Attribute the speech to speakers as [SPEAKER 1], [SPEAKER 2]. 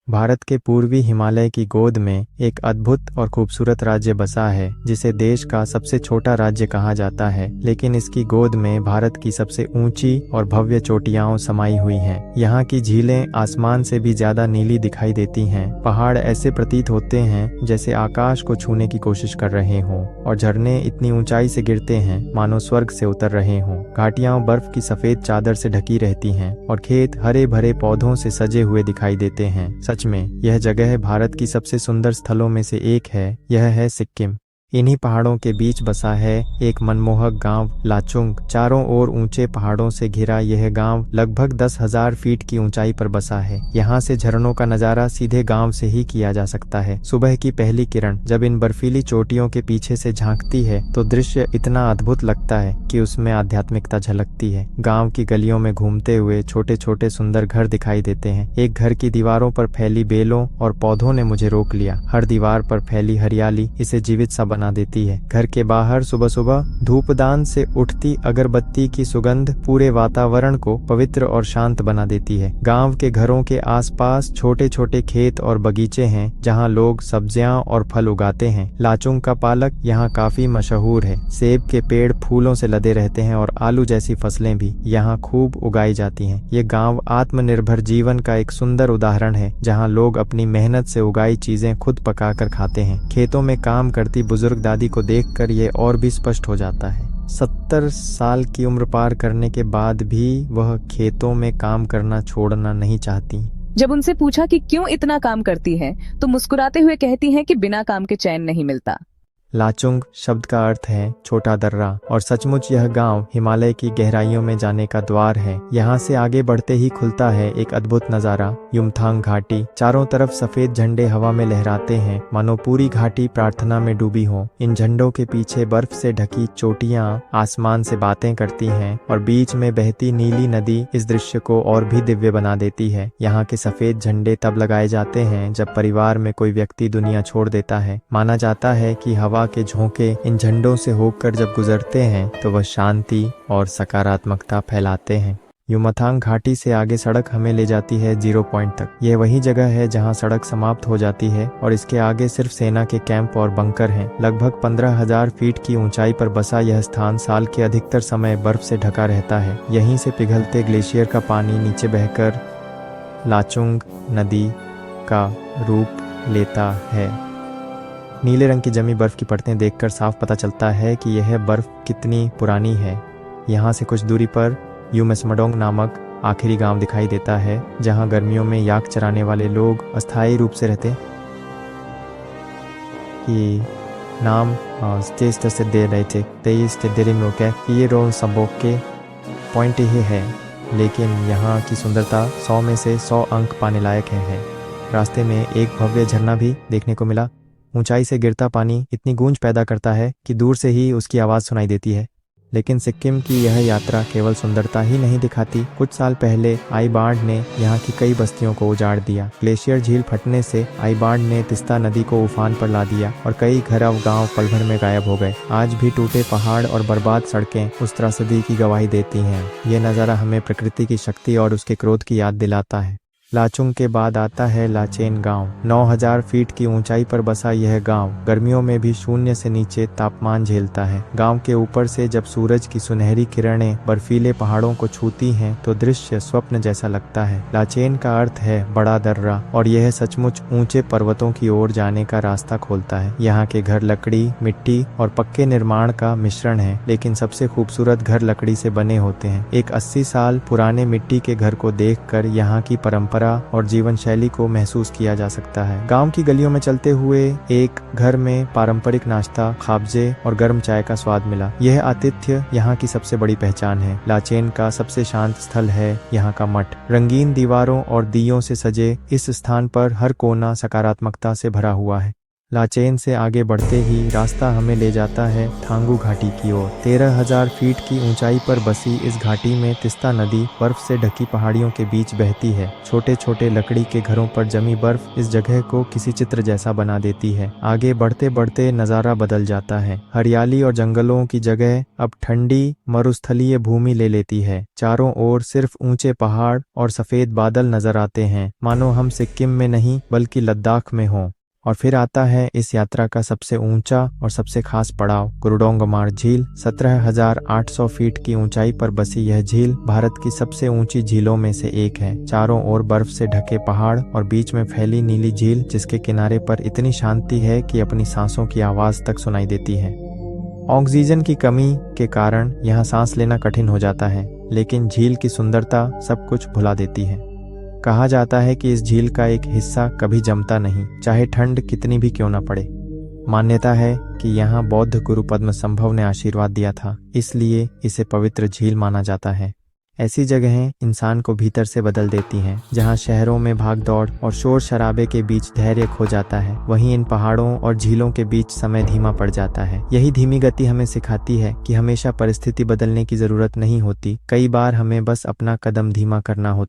[SPEAKER 1] भारत के पूर्वी हिमालय की गोद में एक अद्भुत और खूबसूरत राज्य बसा है जिसे देश का सबसे छोटा राज्य कहा जाता है, लेकिन इसकी गोद में भारत की सबसे ऊंची और भव्य चोटियां समाई हुई हैं। यहाँ की झीलें आसमान से भी ज्यादा नीली दिखाई देती हैं। पहाड़ ऐसे प्रतीत होते हैं जैसे आकाश को छूने की कोशिश कर रहे हों, और झरने इतनी ऊंचाई से गिरते हैं मानो स्वर्ग से उतर रहे हों। घाटियां बर्फ की सफेद चादर से ढकी रहती हैं और खेत हरे भरे पौधों से सजे हुए दिखाई देते हैं। सच में यह जगह भारत की सबसे सुंदर स्थलों में से एक है। यह है सिक्किम। इन्हीं पहाड़ों के बीच बसा है एक मनमोहक गांव लाचुंग। चारों ओर ऊंचे पहाड़ों से घिरा यह गांव लगभग 10,000 फीट की ऊंचाई पर बसा है। यहाँ से झरनों का नजारा सीधे गांव से ही किया जा सकता है। सुबह की पहली किरण जब इन बर्फीली चोटियों के पीछे से झांकती है तो दृश्य इतना अद्भुत लगता है कि उसमें आध्यात्मिकता झलकती है। गाँव की गलियों में घूमते हुए छोटे छोटे सुंदर घर दिखाई देते हैं। एक घर की दीवारों पर फैली बेलों और पौधों ने मुझे रोक लिया। हर दीवार पर फैली हरियाली इसे जीवित सा बना देती है। घर के बाहर सुबह सुबह धूपदान से उठती अगरबत्ती की सुगंध पूरे वातावरण को पवित्र और शांत बना देती है। गांव के घरों के आसपास छोटे छोटे खेत और बगीचे हैं जहां लोग सब्जियां और फल उगाते हैं। लाचुंग का पालक यहाँ काफी मशहूर है। सेब के पेड़ फूलों से लदे रहते हैं और आलू जैसी फसलें भी यहाँ खूब उगाई जाती हैं। ये गांव आत्मनिर्भर जीवन का एक सुंदर उदाहरण है जहाँ लोग अपनी मेहनत से उगाई चीजें खुद पकाकर खाते हैं। खेतों में काम करती बुजुर्ग दादी को देखकर ये और भी स्पष्ट हो जाता है। 70 साल की उम्र पार करने के बाद भी वह खेतों में काम करना छोड़ना नहीं चाहती।
[SPEAKER 2] जब उनसे पूछा कि क्यों इतना काम करती हैं, तो मुस्कुराते हुए कहती हैं कि बिना काम के चैन नहीं मिलता।
[SPEAKER 1] लाचुंग शब्द का अर्थ है छोटा दर्रा, और सचमुच यह गांव हिमालय की गहराइयों में जाने का द्वार है। यहाँ से आगे बढ़ते ही खुलता है एक अद्भुत नजारा, युमथांग घाटी। चारों तरफ सफेद झंडे हवा में लहराते हैं मानो पूरी घाटी प्रार्थना में डूबी हो। इन झंडों के पीछे बर्फ से ढकी चोटियां आसमान से बातें करती हैं और बीच में बहती नीली नदी इस दृश्य को और भी दिव्य बना देती है। यहाँ के सफेद झंडे तब लगाए जाते हैं जब परिवार में कोई व्यक्ति दुनिया छोड़ देता है। माना जाता है कि हवा के झोंके इन झंडों से होकर जब गुजरते हैं तो वह शांति और सकारात्मकता फैलाते हैं। युमथांग घाटी से आगे सड़क हमें ले जाती है 0 पॉइंट तक। यह वही जगह है जहां सड़क समाप्त हो जाती है और इसके आगे सिर्फ सेना के कैंप और बंकर हैं। लगभग 15,000 फीट की ऊंचाई पर बसा यह स्थान साल के अधिकतर समय बर्फ से ढका रहता है। यहीं से पिघलते ग्लेशियर का पानी नीचे बहकर लाचुंग नदी का रूप लेता है। नीले रंग की जमी बर्फ की परतें देखकर साफ पता चलता है कि यह बर्फ कितनी पुरानी है। यहाँ से कुछ दूरी पर यूमेस्मडोंग नामक आखिरी गांव दिखाई देता है जहाँ गर्मियों में याक चराने वाले लोग अस्थायी रूप से रहते कि नाम स्टेज से दे रहे थे। 23 देरी में क्या ये रोल सबों के पॉइंट ही है, लेकिन यहाँ की सुंदरता 100 में से 100 अंक पाने लायक है। रास्ते में एक भव्य झरना भी देखने को मिला। ऊंचाई से गिरता पानी इतनी गूंज पैदा करता है कि दूर से ही उसकी आवाज़ सुनाई देती है। लेकिन सिक्किम की यह यात्रा केवल सुंदरता ही नहीं दिखाती। कुछ साल पहले आई बाढ़ ने यहाँ की कई बस्तियों को उजाड़ दिया। ग्लेशियर झील फटने से आई बाढ़ ने तिस्ता नदी को उफान पर ला दिया और कई घर अब गाँव पल भर में गायब हो गए। आज भी टूटे पहाड़ और बर्बाद सड़कें उस त्रासदी की गवाही देती हैं। ये नज़ारा हमें प्रकृति की शक्ति और उसके क्रोध की याद दिलाता है। लाचुंग के बाद आता है लाचेन गांव। 9,000 फीट की ऊंचाई पर बसा यह गांव गर्मियों में भी 0 से नीचे तापमान झेलता है। गांव के ऊपर से जब सूरज की सुनहरी किरणें बर्फीले पहाड़ों को छूती हैं तो दृश्य स्वप्न जैसा लगता है। लाचेन का अर्थ है बड़ा दर्रा, और यह सचमुच ऊंचे पर्वतों की ओर जाने का रास्ता खोलता है। यहाँ के घर लकड़ी, मिट्टी और पक्के निर्माण का मिश्रण है, लेकिन सबसे खूबसूरत घर लकड़ी से बने होते हैं। एक 80 साल पुराने मिट्टी के घर को देखकर यहाँ की परंपरा और जीवन शैली को महसूस किया जा सकता है। गांव की गलियों में चलते हुए एक घर में पारंपरिक नाश्ता, खाबजे और गर्म चाय का स्वाद मिला। यह आतिथ्य यहाँ की सबसे बड़ी पहचान है। लाचेन का सबसे शांत स्थल है यहाँ का मठ। रंगीन दीवारों और दियों से सजे इस स्थान पर हर कोना सकारात्मकता से भरा हुआ है। लाचेन से आगे बढ़ते ही रास्ता हमें ले जाता है थांगू घाटी की ओर। 13,000 फीट की ऊंचाई पर बसी इस घाटी में तिस्ता नदी बर्फ से ढकी पहाड़ियों के बीच बहती है। छोटे छोटे लकड़ी के घरों पर जमी बर्फ इस जगह को किसी चित्र जैसा बना देती है। आगे बढ़ते बढ़ते नजारा बदल जाता है। हरियाली और जंगलों की जगह अब ठंडी मरुस्थलीय भूमि ले लेती है। चारों ओर सिर्फ ऊंचे पहाड़ और सफेद बादल नजर आते हैं, मानो हम सिक्किम में नहीं बल्कि लद्दाख में हों। और फिर आता है इस यात्रा का सबसे ऊंचा और सबसे खास पड़ाव, गुरुडोंगमार झील। 17,800 फीट की ऊंचाई पर बसी यह झील भारत की सबसे ऊंची झीलों में से एक है। चारों ओर बर्फ से ढके पहाड़ और बीच में फैली नीली झील, जिसके किनारे पर इतनी शांति है कि अपनी सांसों की आवाज तक सुनाई देती है। ऑक्सीजन की कमी के कारण यहाँ सांस लेना कठिन हो जाता है, लेकिन झील की सुंदरता सब कुछ भुला देती है। कहा जाता है कि इस झील का एक हिस्सा कभी जमता नहीं, चाहे ठंड कितनी भी क्यों न पड़े। मान्यता है कि यहाँ बौद्ध गुरु पद्मसंभव ने आशीर्वाद दिया था, इसलिए इसे पवित्र झील माना जाता है। ऐसी जगहें इंसान को भीतर से बदल देती हैं। जहाँ शहरों में भागदौड़ और शोर शराबे के बीच धैर्य खो जाता है, वहीं इन पहाड़ों और झीलों के बीच समय धीमा पड़ जाता है। यही धीमी गति हमें सिखाती है कि हमेशा परिस्थिति बदलने की जरूरत नहीं होती, कई बार हमें बस अपना कदम धीमा करना होता है।